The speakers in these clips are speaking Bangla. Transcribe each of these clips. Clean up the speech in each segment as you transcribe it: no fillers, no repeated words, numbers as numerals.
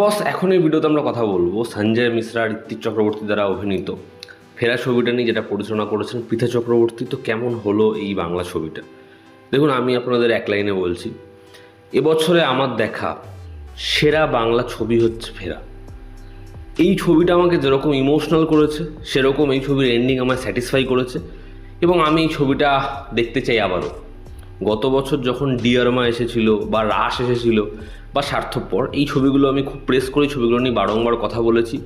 বস, এখন এই ভিডিওতে আমরা কথা বলবো সঞ্জয় মিশ্রা ঋত্বিক চক্রবর্তী দ্বারা অভিনীত ফেরা ছবিটা নিয়ে, যেটা পরিচালনা করেছেন পৃথা চক্রবর্তী। তো কেমন হলো এই বাংলা ছবিটা? দেখুন, আমি আপনাদের এক লাইনে বলছি, এবছরে আমার দেখা সেরা বাংলা ছবি হচ্ছে ফেরা। এই ছবিটা আমাকে যেরকম ইমোশনাল করেছে, সেরকম এই ছবির এন্ডিং আমায় স্যাটিসফাই করেছে, এবং আমি এই ছবিটা দেখতে চাই আবারও। গত বছর যখন ডিয়ারমা এসেছিল, বা রাস এসেছিল, বা স্বার্থপর, এই ছবিগুলো আমি খুব প্রেস করে ছবিগুলো নিয়ে বারংবার কথা বলেছি।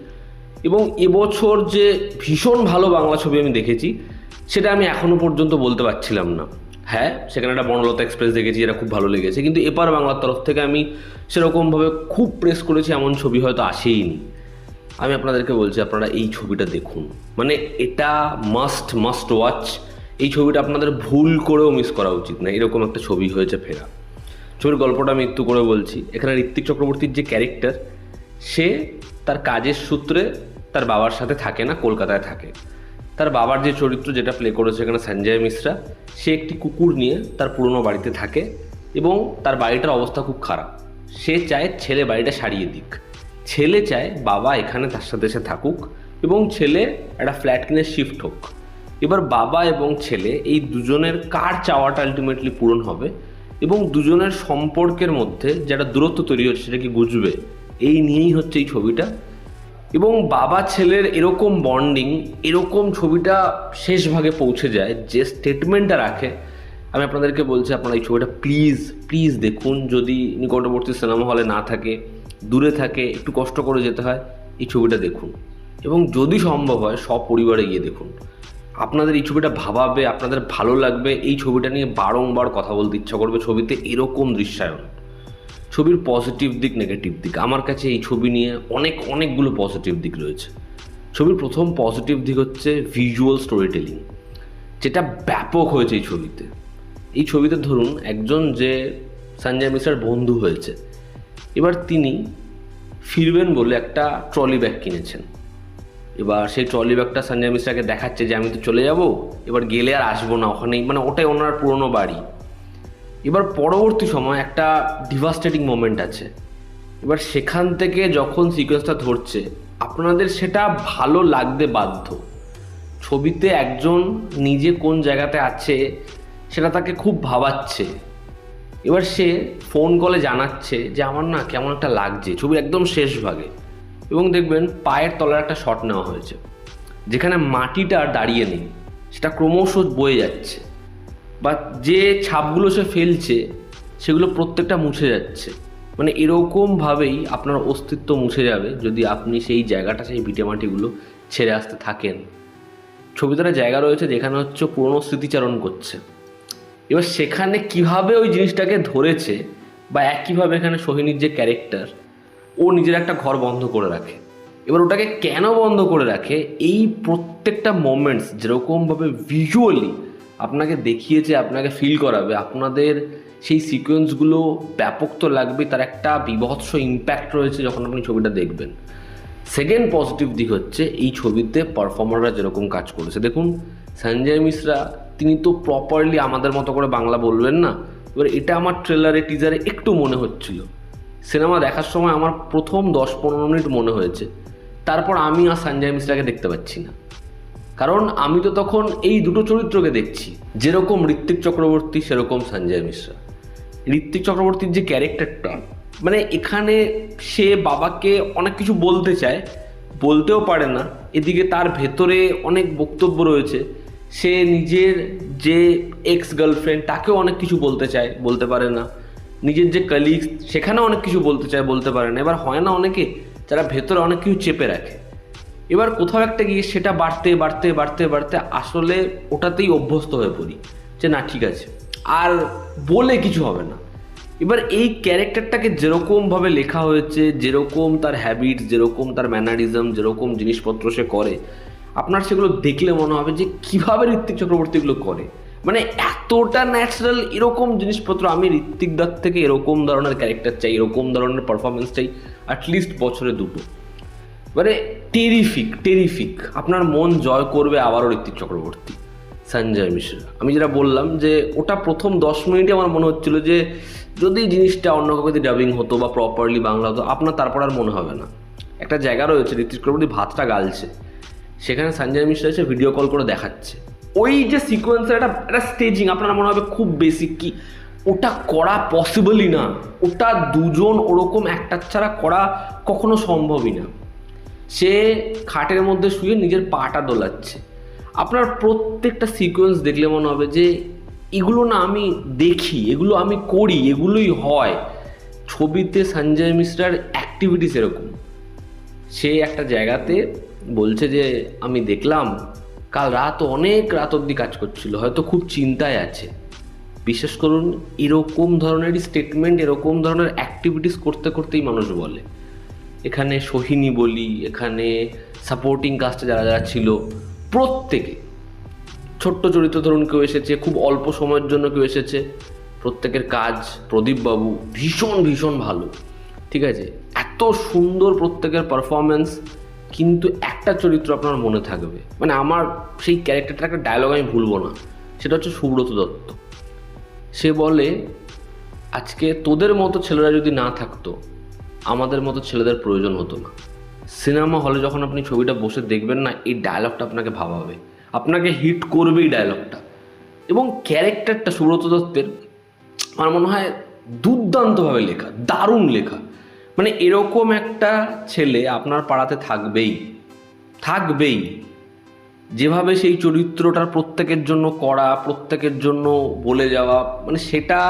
এবং এবছর যে ভীষণ ভালো বাংলা ছবি আমি দেখেছি, সেটা আমি এখনও পর্যন্ত বলতে পারছিলাম না। হ্যাঁ, সেখানে একটা বনলতা এক্সপ্রেস দেখেছি, যেটা খুব ভালো লেগেছে, কিন্তু এপার বাংলার তরফ থেকে আমি সেরকমভাবে খুব প্রেস করেছি এমন ছবি হয়তো আসেইনি। আমি আপনাদেরকে বলছি, আপনারা এই ছবিটা দেখুন, মানে এটা মাস্ট ওয়াচ। এই ছবিটা আপনাদের ভুল করেও মিস করা উচিত না। এরকম একটা ছবি হয়েছে ফেরা। ছবির গল্পটা আমি একটু করে বলছি। এখানে ঋত্বিক চক্রবর্তীর যে ক্যারেক্টার, সে তার কাজের সূত্রে তার বাবার সাথে থাকে না, কলকাতায় থাকে। তার বাবার যে চরিত্র, যেটা প্লে করেছে এখানে সঞ্জয় মিশ্রা, সে একটি কুকুর নিয়ে তার পুরনো বাড়িতে থাকে, এবং তার বাড়িটার অবস্থা খুব খারাপ। সে চায় ছেলে বাড়িটা সারিয়ে দিক। ছেলে চায় বাবা এখানে তার সাথে এসে থাকুক, এবং ছেলে একটা ফ্ল্যাট কিনে শিফট হোক। এবার বাবা এবং ছেলে এই দুজনের কার চাওয়াটা আলটিমেটলি পূরণ হবে, এবং দুজনের সম্পর্কের মধ্যে যেটা দূরত্ব তৈরি হচ্ছে সেটা কি বুঝবে, এই নিয়েই হচ্ছে এই ছবিটা। এবং বাবা ছেলের এরকম বন্ডিং, এরকম ছবিটা শেষ ভাগে পৌঁছে যায়, যে স্টেটমেন্টটা রাখে। আমি আপনাদেরকে বলছি, আপনারা এই ছবিটা প্লিজ দেখুন। যদি নিকটবর্তী সিনেমা হলে না থাকে, দূরে থাকে, একটু কষ্ট করে যেতে হয়, এই ছবিটা দেখুন। এবং যদি সম্ভব হয় সব পরিবারে গিয়ে দেখুন। আপনাদের এই ছবিটা ভাবাবে, আপনাদের ভালো লাগবে। এই ছবিটা নিয়ে বারংবার কথা বলতে ইচ্ছা করবে। ছবিতে এরকম দৃশ্যায়ন, ছবির পজিটিভ দিক, নেগেটিভ দিক, আমার কাছে এই ছবি নিয়ে অনেকগুলো পজিটিভ দিক রয়েছে। ছবির প্রথম পজিটিভ দিক হচ্ছে ভিজুয়াল স্টোরি টেলিং, যেটা ব্যাপক হয়েছে এই ছবিতে। এই ছবিতে ধরুন, একজন যে সঞ্জয় মিশ্রার বন্ধু হয়েছে, এবার তিনি ফিরবেন বলে একটা ট্রলি ব্যাগ কিনেছেন। এবার সেই ট্রলি ব্যাগটা সঞ্জয় মিশ্রাকে দেখাচ্ছে যে আমি তো চলে যাব, এবার গেলে আর আসবো না ওখানেই, মানে ওটাই ওনার পুরনো বাড়ি। এবার পরবর্তী সময় একটা ডিভাস্টেটিং মোমেন্ট আছে। এবার সেখান থেকে যখন সিকোয়েন্সটা ধরছে, আপনাদের সেটা ভালো লাগতে বাধ্য। ছবিতে একজন নিজে কোন জায়গাতে আছে সেটা তাকে খুব ভাবাচ্ছে। এবার সে ফোন কলে জানাচ্ছে যে আমার না কেমন একটা লাগছে, ছবির একদম শেষ ভাগে। এবং দেখবেন পায়ের তলার একটা শট নেওয়া হয়েছে, যেখানে মাটিটা দাঁড়িয়ে নেই, সেটা ক্রমশ বয়ে যাচ্ছে, বা যে ছাপগুলো সে ফেলছে সেগুলো প্রত্যেকটা মুছে যাচ্ছে। মানে এরকমভাবেই আপনার অস্তিত্ব মুছে যাবে যদি আপনি সেই জায়গাটা, সেই ভিটেমাটিগুলো ছেড়ে আসতে থাকেন। ছবিতে একটা জায়গা রয়েছে যেখানে হচ্ছে পুরনো স্মৃতিচারণ করছে। এবার সেখানে কিভাবে ওই জিনিসটাকে ধরেছে, বা একইভাবে এখানে সোহিনীর যে ক্যারেক্টার, ও নিজের একটা ঘর বন্ধ করে রাখে। এবার ওটাকে কেন বন্ধ করে রাখে, এই প্রত্যেকটা মোমেন্টস যেরকমভাবে ভিজুয়ালি আপনাকে দেখিয়েছে, আপনাকে ফিল করাবে, আপনাদের সেই সিকোয়েন্সগুলো ব্যাপক তো লাগবে, তার একটা বীভৎস ইম্প্যাক্ট রয়েছে যখন আপনি ছবিটা দেখবেন। সেকেন্ড পজিটিভ দিক হচ্ছে এই ছবিতে পারফর্মাররা যেরকম কাজ করেছে। দেখুন, সঞ্জয় মিশ্রা তিনি তো প্রপারলি আমাদের মতো করে বাংলা বলবেন না। এবার এটা আমার ট্রেলারে, টিজারে একটু মনে হচ্ছিল। সিনেমা দেখার সময় আমার প্রথম 10-15 মিনিট মনে হয়েছে, তারপর আমি আর সঞ্জয় মিশ্রাকে দেখতে পাচ্ছি না। কারণ আমি তো তখন এই দুটো চরিত্রকে দেখছি, যেরকম ঋত্বিক চক্রবর্তী সেরকম সঞ্জয় মিশ্রা। ঋত্বিক চক্রবর্তীর যে ক্যারেক্টারটা, মানে এখানে সে বাবাকে অনেক কিছু বলতে চায়, বলতেও পারে না। এদিকে তার ভেতরে অনেক বক্তব্য রয়েছে। সে নিজের যে এক্স গার্লফ্রেন্ড, তাকেও অনেক কিছু বলতে চায়, বলতে পারে না। নিজের যে কলিগস, সেখানেও অনেক কিছু বলতে চায়, বলতে পারে না। এবার হয় না অনেকে যারা ভেতরে অনেক কিছু চেপে রাখে, এবার কোথাও একটা গিয়ে সেটা বাড়তে আসলে ওটাতেই অভ্যস্ত হয়ে পড়ি, যে না ঠিক আছে, আর বলে কিছু হবে না। এবার এই ক্যারেক্টারটাকে যেরকমভাবে লেখা হয়েছে, যেরকম তার হ্যাবিটস, যেরকম তার ম্যানারিজম, যেরকম জিনিসপত্র সে করে, আপনার সেগুলো দেখলে মনে হবে যে কীভাবে ঋত্বিক চক্রবর্তী এগুলো করে। মানে এতটা ন্যাচারাল এরকম জিনিসপত্র, আমি ঋত্বিক দার থেকে এরকম ধরনের ক্যারেক্টার চাই, এরকম ধরনের পারফরমেন্স চাই অ্যাটলিস্ট বছরে দুটো। মানে টেরিফিক, আপনার মন জয় করবে আবারও ঋত্বিক চক্রবর্তী। সঞ্জয় মিশ্রা। আমি যেটা বললাম যে ওটা প্রথম 10 মিনিটে আমার মনে হচ্ছিল যে যদি জিনিসটা অন্য কাউকে ডাবিং হতো বা প্রপারলি বাংলা হতো, আপনার তারপর আর মনে হবে না। একটা জায়গা রয়েছে, ঋত্বিক চক্রবর্তী ভাতটা গালছে, সেখানে সঞ্জয় মিশ্রা এসে ভিডিও কল করে দেখাচ্ছে। ওই যে সিকোয়েন্সের একটা স্টেজিং আপনার মনে হবে খুব বেসিক, কি ওটা করা পসিবলই না, ওটা দুজন ওরকম একটা ছাড়া করা কখনো সম্ভবই না। সে খাটের মধ্যে শুয়ে নিজের পাটা দোলাচ্ছে। আপনার প্রত্যেকটা সিকোয়েন্স দেখলে মনে হবে যে এগুলো না আমি দেখি, এগুলো আমি করি, এগুলোই হয়। ছবিতে সঞ্জয় মিশ্রার অ্যাক্টিভিটিস এরকম। সে একটা জায়গাতে বলছে যে আমি দেখলাম কাল রাত অনেক রাত অবধি কাজ করছিল, হয়তো খুব চিন্তায় আছে। বিশেষ করুন এরকম ধরনেরই স্টেটমেন্ট, এরকম ধরনের অ্যাক্টিভিটিস করতে করতেই মানুষ বলে। এখানে সোহিনী বলি, এখানে সাপোর্টিং কাস্টে যারা যারা ছিল প্রত্যেকে, ছোট্ট চরিত্র ধরুন কেউ এসেছে, খুব অল্প সময়ের জন্য কেউ এসেছে, প্রত্যেকের কাজ, প্রদীপবাবু ভীষণ ভীষণ ভালো, ঠিক আছে, এত সুন্দর প্রত্যেকের পারফরমেন্স। কিন্তু একটা চরিত্র আপনার মনে থাকবে, মানে আমার সেই ক্যারেক্টারটার একটা ডায়লগ আমি ভুলবো না, সেটা হচ্ছে সুব্রত দত্ত। সে বলে আজকে তোদের মতো ছেলেরা যদি না থাকতো, আমাদের মতো ছেলেদের প্রয়োজন হতো না। সিনেমা হলে যখন আপনি ছবিটা বসে দেখবেন না, এই ডায়লগটা আপনাকে ভাবাবে, আপনাকে হিট করবে এই ডায়লগটা। এবং ক্যারেক্টারটা সুব্রত দত্তের আমার মনে হয় দুর্দান্তভাবে লেখা, দারুণ লেখা। মানে এরকম একটা ছেলে আপনার পাড়াতে থাকবেই থাকবেই। যেভাবে সেই চরিত্রটার প্রত্যেকের জন্য করা, প্রত্যেকের জন্য বলে যাওয়া, মানে সেটা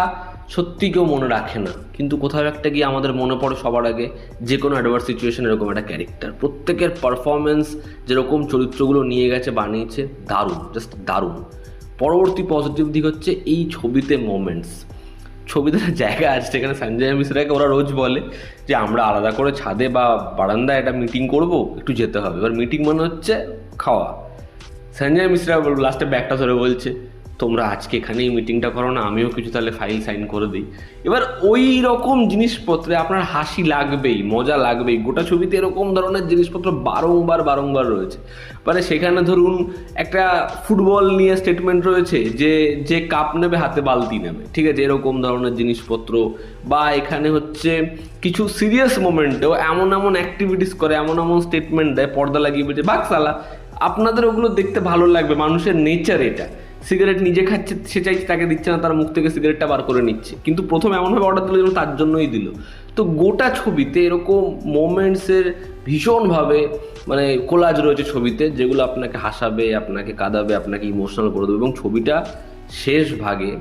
সত্যি কেউ মনে রাখে না, কিন্তু কোথাও একটা গিয়ে আমাদের মনে পড়ে সবার আগে যে কোনো অ্যাডভার্স সিচুয়েশন এরকম একটা ক্যারেক্টার। প্রত্যেকের পারফরমেন্স যেরকম চরিত্রগুলো নিয়ে গেছে, বানিয়েছে, দারুণ, জাস্ট দারুণ। পরবর্তী পজিটিভ দিক হচ্ছে এই ছবিতে মোমেন্টস। ছবিতে জায়গা আছে যেখানে সঞ্জয় মিশ্রাকে ওরা রোজ বলে যে আমরা আলাদা করে ছাদে বা বারান্দায় একটা মিটিং করব, একটু যেতে হবে। এবার মিটিং মানে হচ্ছে খাওয়া। সঞ্জয় মিশ্রা লাস্টে ব্যাগটা ধরে বলছে তোমরা আজকে এখানেই মিটিংটা করো না, আমিও কিছু তাহলে ফাইল সাইন করে দিই। এবার ওই রকম জিনিসপত্রে আপনার হাসি লাগবেই, মজা লাগবেই। গোটা ছবিতে এরকম ধরনের জিনিসপত্র বারংবার বারংবার রয়েছে। মানে সেখানে ধরুন একটা ফুটবল নিয়ে স্টেটমেন্ট রয়েছে যে যে কাপ নেবে হাতে বালতি নেবে, ঠিক আছে, এরকম ধরনের জিনিসপত্র। বা এখানে হচ্ছে কিছু সিরিয়াস মোমেন্টেও এমন এমন অ্যাক্টিভিটিস করে, এমন এমন স্টেটমেন্ট দেয়, পর্দা লাগিয়ে বলছে বাকসালা। আপনাদের ওগুলো দেখতে ভালো লাগবে, মানুষের নেচার এটা। সিগারেট নিজে খাচ্ছে, সে চাইছে তাকে দিচ্ছে না, তার মুখ থেকে সিগারেটটা বার করে নিচ্ছে, কিন্তু প্রথম এমনভাবে অর্ডার দিল যেন তার জন্যই দিল। তো গোটা ছবিতে এরকম মোমেন্টসের ভীষণভাবে মানে কোলাজ রয়েছে ছবিতে, যেগুলো আপনাকে হাসাবে, আপনাকে কাঁদাবে, আপনাকে ইমোশনাল করে দেবে। এবং ছবিটা শেষ ভাগে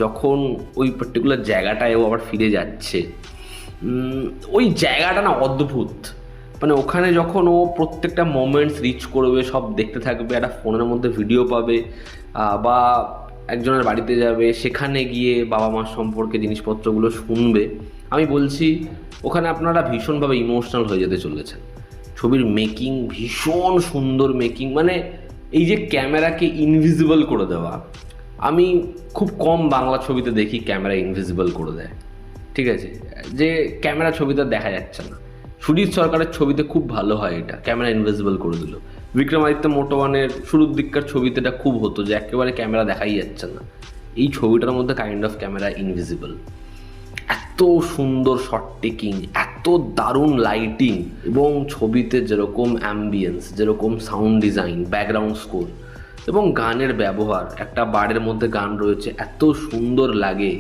যখন ওই পার্টিকুলার জায়গাটায় ও আবার ফিরে যাচ্ছে, ওই জায়গাটা না অদ্ভুত। মানে ওখানে যখন ও প্রত্যেকটা মোমেন্টস রিচ করবে, সব দেখতে থাকবে, একটা ফোনের মধ্যে ভিডিও পাবে, বা একজনের বাড়িতে যাবে, সেখানে গিয়ে বাবা মার সম্পর্কে জিনিসপত্রগুলো শুনবে, আমি বলছি ওখানে আপনারা ভীষণভাবে ইমোশনাল হয়ে যেতে চলেছেন। ছবির মেকিং ভীষণ সুন্দর মেকিং। মানে এই যে ক্যামেরাকে ইনভিজিবল করে দেওয়া, আমি খুব কম বাংলা ছবিতে দেখি ক্যামেরা ইনভিজিবল করে দেয়, ঠিক আছে, যে ক্যামেরা ছবিতে দেখা যাচ্ছে না। সুজিত সরকারের ছবিতে খুব ভালো হয় এটা, ক্যামেরা ইনভিজিবল করে দিল। বিক্রমাদিত্য মোটওয়ানের শুরুর দিককার ছবিতে এটা খুব হতো যে একেবারে ক্যামেরা দেখাই যাচ্ছে না। এই ছবিটার মধ্যে কাইন্ড অফ ক্যামেরা ইনভিজিবল। এত সুন্দর শট টেকিং, এত দারুণ লাইটিং, এবং ছবিতে যেরকম অ্যাম্বিয়েন্স, যেরকম সাউন্ড ডিজাইন, ব্যাকগ্রাউন্ড স্কোর এবং গানের ব্যবহার। একটা বারের মধ্যে গান রয়েছে, এত সুন্দর লাগে,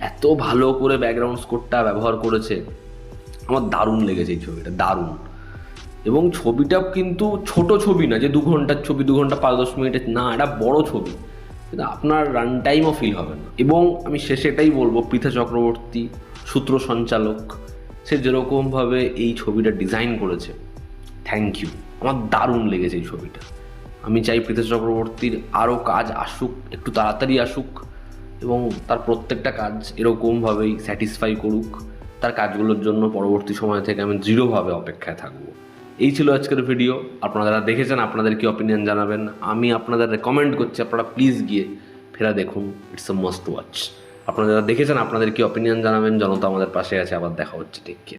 এত ভালো করে ব্যাকগ্রাউন্ড স্কোরটা ব্যবহার করেছে। আমার দারুণ লেগেছে এই ছবিটা, দারুণ। এবং ছবিটা কিন্তু ছোট ছবি না যে 2 ঘন্টার ছবি, 2 ঘন্টা 5-10 মিনিটের না, এটা বড় ছবি, কিন্তু আপনার রান টাইমও ফিল হবে না। এবং আমি শেষে এটাই বলবো, পৃথা চক্রবর্তী সূত্র সঞ্চালক, সে যেরকমভাবে এই ছবিটা ডিজাইন করেছে, থ্যাংক ইউ। আমার দারুণ লেগেছে এই ছবিটা। আমি চাই পৃথা চক্রবর্তীর আরও কাজ আসুক, একটু তাড়াতাড়ি আসুক, এবং তার প্রত্যেকটা কাজ এরকমভাবেই স্যাটিসফাই করুক। তার কাজগুলোর জন্য পরবর্তী সময় থেকে আমি দৃঢ়ভাবে অপেক্ষায় থাকবো। এই ছিল আজকের ভিডিও। আপনারা যারা দেখেছেন আপনাদের কি অপিনিয়ন জানাবেন। আমি আপনাদের রেকমেন্ড করছি আপনারা প্লিজ গিয়ে ফেরা দেখুন, ইটস আ মাস্ট ওয়াচ। আপনারা যারা দেখেছেন আপনাদের কি অপিনিয়ন জানাবেন। জনতা আমাদের পাশে আছে, আবার দেখা হচ্ছে, টেক কেয়ার।